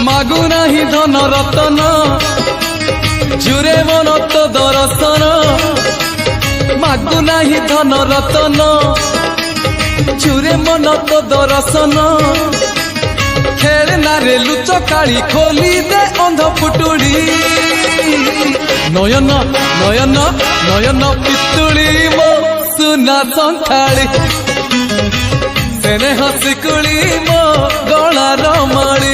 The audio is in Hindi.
मागु नाही धन रतन जुरे मन तो दर्शन मागु नाही धन रतन जुरे मन तो दर्शन खेलना रे लुच काली खोली दे अंध पुटुड़ी नयन नयन नयन पितुड़ी मो सुना संथाली सेने हसिकुड़ी मो गला रमणी